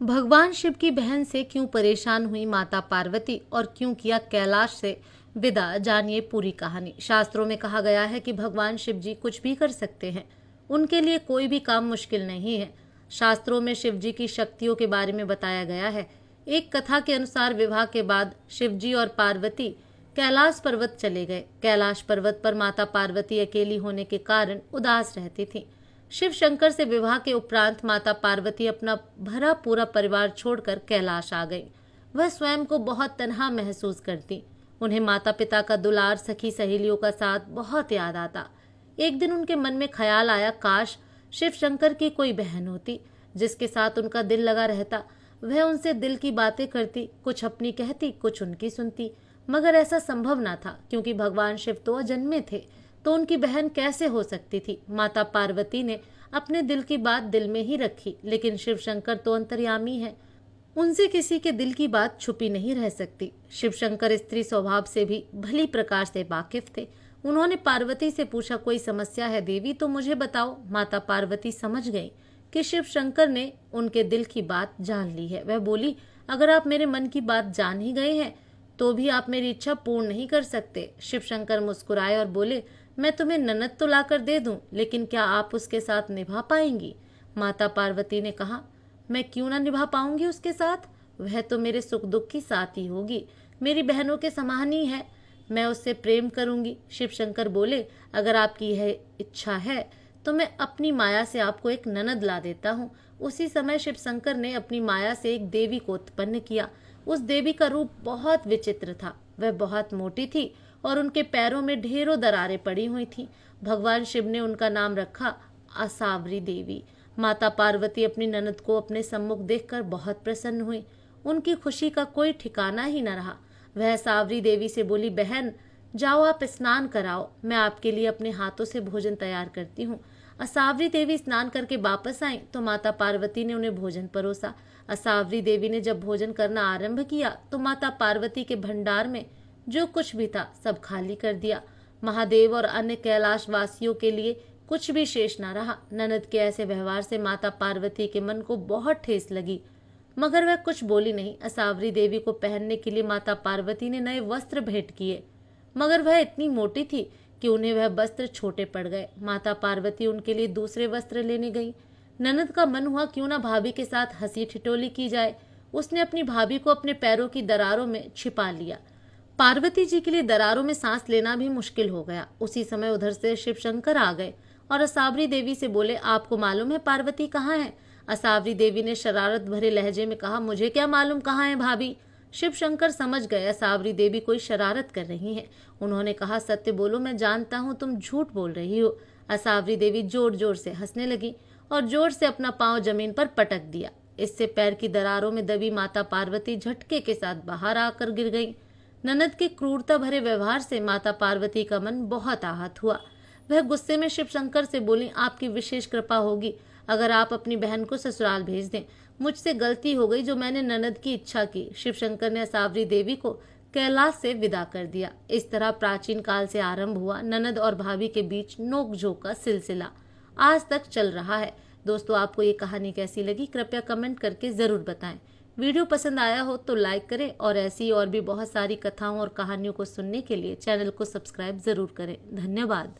भगवान शिव की बहन से क्यों परेशान हुई माता पार्वती और क्यों किया कैलाश से विदा, जानिए पूरी कहानी। शास्त्रों में कहा गया है कि भगवान शिव जी कुछ भी कर सकते हैं, उनके लिए कोई भी काम मुश्किल नहीं है। शास्त्रों में शिव जी की शक्तियों के बारे में बताया गया है। एक कथा के अनुसार विवाह के बाद शिव जी और पार्वती कैलाश पर्वत चले गए। कैलाश पर्वत पर माता पार्वती अकेली होने के कारण उदास रहती थी। शिव शंकर से विवाह के उपरांत माता पार्वती अपना भरा पूरा परिवार छोड़कर कैलाश आ गई। वह स्वयं को बहुत तन्हा महसूस करती। उन्हें माता पिता का दुलार, सखी सहेलियों का साथ बहुत याद आता। एक दिन उनके मन में ख्याल आया, काश शिव शंकर की कोई बहन होती जिसके साथ उनका दिल लगा रहता। वह उनसे दिल की बातें करती, कुछ अपनी कहती, कुछ उनकी सुनती। मगर ऐसा संभव ना था, क्योंकि भगवान शिव तो अजन्मे थे, तो उनकी बहन कैसे हो सकती थी। माता पार्वती ने अपने दिल की बात दिल में ही रखी, लेकिन शिव शंकर तो अंतर्यामी है, उनसे किसी के दिल की बात छुपी नहीं रह सकती। शिव शंकर स्त्री स्वभाव से भी भली प्रकार से वाकिफ थे। उन्होंने पार्वती से पूछा, कोई समस्या है देवी तो मुझे बताओ। माता पार्वती समझ गई कि शिव शंकर ने उनके दिल की बात जान ली है। वह बोली, अगर आप मेरे मन की बात जान ही गए हैं तो भी आप मेरी इच्छा पूर्ण नहीं कर सकते। शिव शंकर मुस्कुराए और बोले, मैं तुम्हें ननद तो लाकर दे दूं, लेकिन क्या आप उसके साथ निभा पाएंगी। माता पार्वती ने कहा, मैं क्यों ना निभा पाऊंगी उसके साथ, वह तो मेरे सुख दुख की साथी होगी, मेरी बहनों के समान ही है, मैं उससे प्रेम करूंगी। शिव शंकर बोले, अगर आपकी यह इच्छा है तो मैं अपनी माया से आपको एक ननद ला देता हूँ। उसी समय शिव शंकर ने अपनी माया से एक देवी को उत्पन्न किया। उस देवी का रूप बहुत विचित्र था। वह बहुत मोटी थी और उनके पैरों में ढेरों दरारें पड़ी हुई थीं। भगवान शिव ने उनका नाम रखा असावरी देवी। माता पार्वती अपनी ननद को अपने सम्मुख देखकर बहुत प्रसन्न हुई। उनकी खुशी का कोई ठिकाना ही न रहा। वह सावरी देवी से बोली, बहन जाओ आप स्नान कराओ, मैं आपके लिए अपने हाथों से भोजन तैयार करती हूँ। असावरी देवी स्नान करके वापस आई तो माता पार्वती ने उन्हें भोजन परोसा। असावरी देवी ने जब भोजन करना आरंभ किया तो माता पार्वती के भंडार में जो कुछ भी था सब खाली कर दिया। महादेव और अन्य कैलाश वासियों के लिए कुछ भी शेष न रहा। ननद के ऐसे व्यवहार से माता पार्वती के मन को बहुत ठेस लगी, मगर वह कुछ बोली नहीं। असावरी देवी को पहनने के लिए माता पार्वती ने नए वस्त्र भेंट किए, मगर वह इतनी मोटी थी कि उन्हें वह वस्त्र छोटे पड़ गए। माता पार्वती उनके लिए दूसरे वस्त्र लेने गई। ननद का मन हुआ, क्यों ना भाभी के साथ हंसी ठिठोली की जाए। उसने अपनी भाभी को अपने पैरों की दरारों में छिपा लिया। पार्वती जी के लिए दरारों में सांस लेना भी मुश्किल हो गया। उसी समय उधर से शिव शंकर आ गए और असावरी देवी से बोले, आपको मालूम है पार्वती कहाँ है। असावरी देवी ने शरारत भरे लहजे में कहा, मुझे क्या मालूम कहाँ है भाभी। शिव शंकर समझ गए असावरी देवी कोई शरारत कर रही है। उन्होंने कहा, सत्य बोलो, मैं जानता हूँ तुम झूठ बोल रही हो। असावरी देवी जोर जोर से हंसने लगी और जोर से अपना पांव जमीन पर पटक दिया। इससे पैर की दरारों में दबी माता पार्वती झटके के साथ बाहर आकर गिर गई। ननद के क्रूरता भरे व्यवहार से माता पार्वती का मन बहुत आहत हुआ। वह गुस्से में शिव शंकर से बोली, आपकी विशेष कृपा होगी अगर आप अपनी बहन को ससुराल भेज दें। मुझसे गलती हो गई जो मैंने ननद की इच्छा की। शिव शंकर ने असावरी देवी को कैलाश से विदा कर दिया। इस तरह प्राचीन काल से आरंभ हुआ ननद और भाभी के बीच नोकझोंक का सिलसिला आज तक चल रहा है। दोस्तों, आपको ये कहानी कैसी लगी कृपया कमेंट करके जरूर बताएं। वीडियो पसंद आया हो तो लाइक करें और ऐसी और भी बहुत सारी कथाओं और कहानियों को सुनने के लिए चैनल को सब्सक्राइब जरूर करें। धन्यवाद।